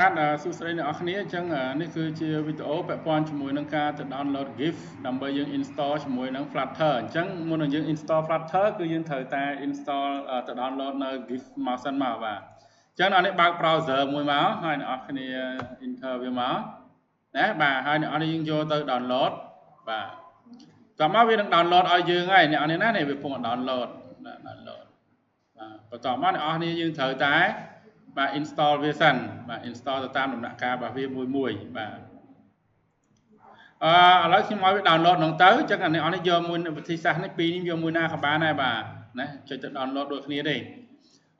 បាទសួស្តីអ្នកនរគ្នាអញ្ចឹងនេះគឺជាវីដេអូពាក់ព័ន្ធជាមួយនឹងការទៅ download GIF ដើម្បីយើង install ជាមួយនឹង Flutter អញ្ចឹងមុននឹងយើង install Flutter គឺយើងត្រូវតែ install ទៅ download នៅ GIF មកសិនមកបាទអញ្ចឹងអ្នកនេះបើក browser មួយមកហើយអ្នកនរគ្នា enter វាមកណាបាទហើយអ្នកនរយើងយកទៅ download បាទតោះមកវានឹង download ឲ្យយើងហើយអ្នកនរណានេះវាពង download បាទបន្តមកអ្នកនរគ្នាយើងត្រូវតែបាទ install វាសិនបាទ install ទៅតាមដំណាក់កាលរបស់វាមួយបាទឥឡូវខ្ញុំឲ្យវា download ហ្នឹងទៅអញ្ចឹងអ្នកនរនេះយកមួយវិធីសាស្ត្រនេះពីរនេះយកមួយណាក៏បានដែរបាទណាចុចទៅ download ដូចគ្នាទេ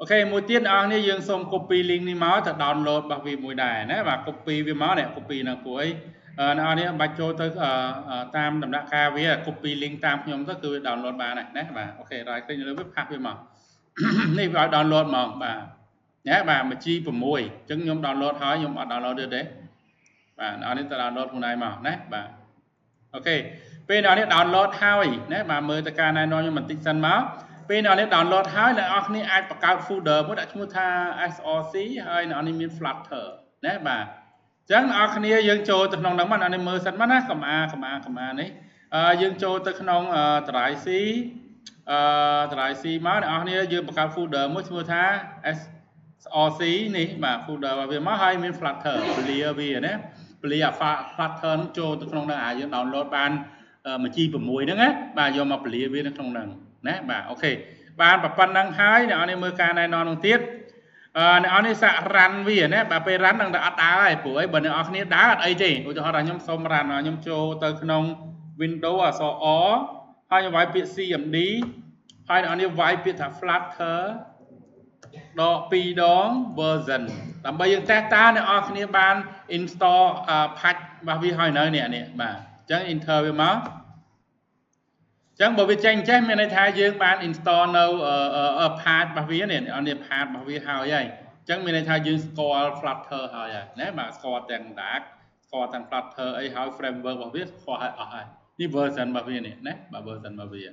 អូខេមួយទៀតអ្នកនរយើងសូម copy link នេះមកទៅ download របស់វាមួយដែរណាបាទ copy វាមកនេះ copy ហ្នឹងព្រោះអីអ្នកនរនេះបាច់ចូលទៅតាមដំណាក់កាលវា copy link តាមខ្ញុំទៅគឺវា download បានហើយណាបាទអូខេ right click លើវាផាសវាមកនេះវាឲ្យ download មកបាទណាបាទមួយ G6 អញ្ចឹងខ្ញុំ download ហើយខ្ញុំអត់ download ទៀតទេបាទអ្នកនេះទៅ download ខ្លួនឯងមកណាបាទអូខេពេលអ្នកនេះ download ហើយណាបាទមើលទៅការណែនាំខ្ញុំបន្តិចសិនមកពេលអ្នកនេះ download ហើយអ្នកនរគ្នាអាចបង្កើត folder មួយដាក់ឈ្មោះថា src ហើយអ្នកនេះមាន flutter ណាបាទអញ្ចឹងអ្នកនរគ្នាយើងចូលទៅក្នុងហ្នឹងមកអ្នកនេះមើលសិនមកណាកំអានេះយើងចូលទៅក្នុងdrive C drive C មកអ្នកនរគ្នាយើងបង្កើត folder មួយឈ្មោះថា src នេះបាទ folder របស់វាមកហើយមាន flutter ពលាវាណាពលា flutter នឹងចូលទៅក្នុងហ្នឹងយើង download បានមួយ G6 ហ្នឹងណាបាទយកមកពលាវានៅក្នុងហ្នឹងណាបាទអូខេបានប៉ុណ្ណឹងហើយអ្នកនរមើលការណែនាំនឹងទៀតអ្នកនរសាក់រ៉ាន់វាណាបាទពេលរ៉ាន់នឹងតែអត់ដើរហើយព្រោះអីបើអ្នកនរគ្នាដើរអត់អីទេឧទាហរណ៍ថាខ្ញុំសុំរ៉ាន់ខ្ញុំចូលទៅក្នុង Windows អក្សរ O ហើយខ្ញុំវាយពាក្យ CMD ហើយអ្នកនរវាយពាក្យថា Flutter ដក2ដង version ដើម្បីយើងតេស្តតើអ្នកនរគ្នាបាន install patch របស់វាហើយនៅនេះបាទអញ្ចឹង enter វាមកអញ្ចឹងបើវាចេញចេះមានន័យថាយើងបាន install នៅ patch របស់វានេះអានេះ patch របស់វាហើយអញ្ចឹងមានន័យថាយើងស្គាល់ Flutter ហើយណាបាទស្គាល់ទាំង Dark ស្គាល់ទាំង Flutter អីហើយ framework របស់វាស្គាល់ហើយអស់ហើយនេះ version របស់វានេះណាបាទ version របស់វា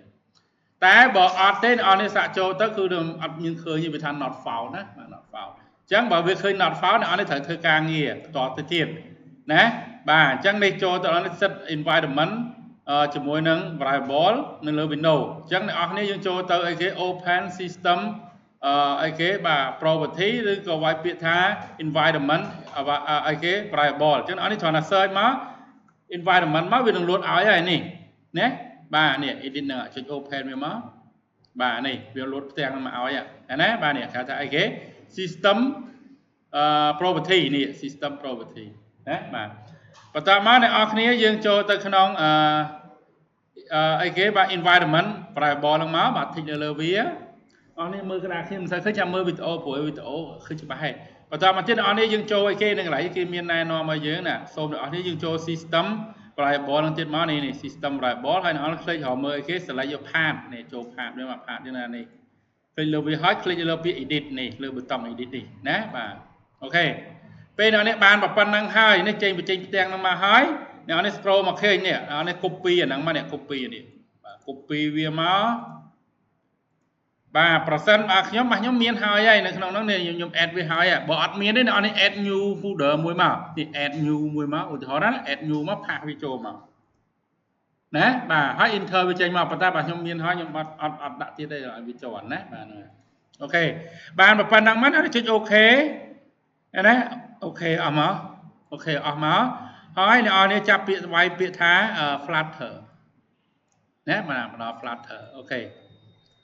តែបើអត់ទេអ្នកនេះសាក់ចូលទៅគឺអត់មានឃើញវាថា not found ណាបាទ not found អញ្ចឹងបើវាឃើញ not found អ្នកនេះត្រូវធ្វើការងារបន្តទៅទៀតណាបាទអញ្ចឹងនេះចូលទៅនេះ set environment ជាមួយនឹង variable នៅលើ Windows អញ្ចឹងអ្នកនរគ្នាយើងចូលទៅអីគេ open system អីគេបាទ property ឬក៏វាយពាក្យថា environment អីគេ variable អញ្ចឹងអ្នកនេះគ្រាន់តែ search មក environment មកវានឹង load ឲ្យហើយនេះណាបាទនេះ edit នឹងចុច open វាមកបាទនេះវា load ផ្ទាំងនឹងមកឲ្យណាបាទនេះគេថាអីគេ system property នេះ system property ណាបាទបន្តមកអ្នកនរគ្នាយើងចូលទៅក្នុងអីគេបាទ environment variable ហ្នឹងមកបាទ tick នៅលើវាអស់នេះមើលក្តារខ្ញុំមិនសូវឃើញចាំមើលវីដេអូព្រោះវីដេអូឃើញច្បាស់ហេតុបន្តមកទៀតអ្នកនរយើងចូលអីគេនឹងកន្លែងគេមានណែនាំឲ្យយើងណាសូមអ្នកនរយើងចូល system variable ហ្នឹងទៀតមកនេះ system variable ហើយអ្នកនរ click រកមើលអីគេ select យក path នេះចូល path នេះមក path នេះណានេះ click លើវាហើយ click លើពាក្យ edit នេះលើប៊ូតុង edit នេះណាបាទអូខេពេលអ្នកនេះបានប៉ុណ្ណឹងហើយនេះចេញបញ្ចេញផ្ទាំងហ្នឹងមកហើយអ្នកនេះ scroll មកឃើញនេះអ្នកនេះ copy អាហ្នឹងមកនេះ copy នេះបាទ copy វាមកបាទប្រសិនបើខ្ញុំមានហើយនៅក្នុងហ្នឹងនេះខ្ញុំ add វាហើយបើអត់មានទេអ្នកនេះ add new folder មួយមកនេះ add new មួយមកឧទាហរណ៍ណា add new មកផាសវាចូលមកណាបាទហើយ enter វាចេញមកប៉ុន្តែបើខ្ញុំមានហើយខ្ញុំអត់ដាក់ទៀតទេឲ្យវាចូលណាបាទអូខេបានប៉ុណ្ណឹងមកចុច OK ណាអូខេអស់មកអូខេអស់មកហើយអ្នកនរចាប់ពាក្យវាយពាក្យថា flutter ណាបាទមកដល់ flutter អូខេ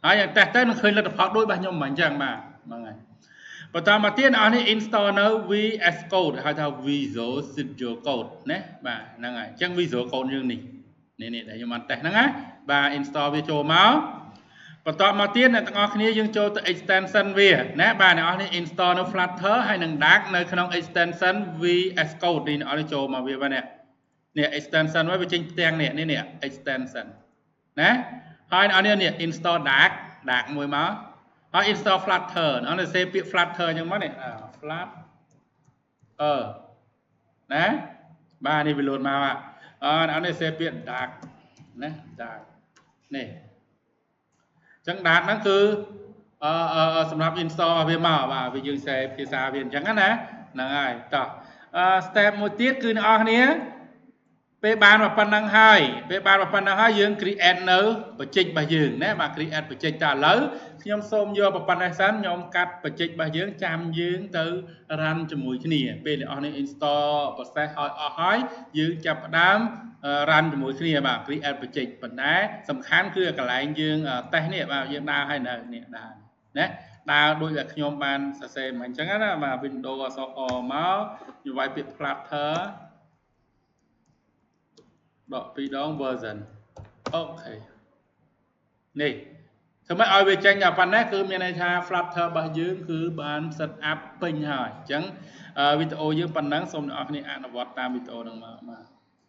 ហើយយ៉ាងតេស្តទៅនឹងឃើញលទ្ធផលដូចរបស់ខ្ញុំមិនអញ្ចឹងបាទហ្នឹងហើយបន្តមកទៀតអ្នកនរ install នៅ VS Code ហៅថា Visual Studio Code ណាបាទហ្នឹងហើយអញ្ចឹង Visual Code យើងនេះដែលខ្ញុំបានតេស្តហ្នឹងណាបាទ install វាចូលមកបន្តមកទៀតអ្នកទាំងអស់គ្នាយើងចូលទៅ extension វាណាបាទអ្នកនរគ្នា install នៅ Flutter ហើយនឹង Dark នៅក្នុង extension VS Code នេះអ្នកនរចូលមកវាបាទនេះ extension វាចេញផ្ទាំងនេះ extension ណាហើយអ្នកនរនេះ install Dark មួយមកហើយ install Flutter អ្នកនរសេពាក្យ Flutter អញ្ចឹងមកនេះFlutter ណាបាទនេះវាលោតមកអ្នកនេះសេពាក្យ Dark ណា Dark នេះចឹង Dark ហ្នឹងគឺសម្រាប់ install វាមកបាទវាយើងសេភាសាវាអញ្ចឹងណា nâng ai tỏ step một tiết cứ nó nhé về bàn và phần năng hai về bàn và phần năng hai dương create nấu và chích bài dương nè mà create và chích trả lớn nhóm xôm vô và phần này sáng nhóm cắt và chích bài dương chăm dương từ run cho mũi cái này về để on install và sẽ hỏi dương chập đám run cho mũi cái này mà create và chích phần đá sầm khán cứ cả lại dương tay này vào dương đa hay là nè đà nè đa đôi là nhóm bàn sẽ xem mình chẳng hạn mà Windows so máu như vậy việc Flutter đọcពីដង version អូខេនេះធ្វើម៉េចឲ្យវាចេញអាប៉ុណ្ណេះគឺមានន័យថា Flutter របស់យើងគឺបាន set up ពេញហើយអញ្ចឹងវីដេអូយើងប៉ុណ្ណឹងសូមអ្នកនរគ្នាអនុវត្តតាមវីដេអូហ្នឹងមក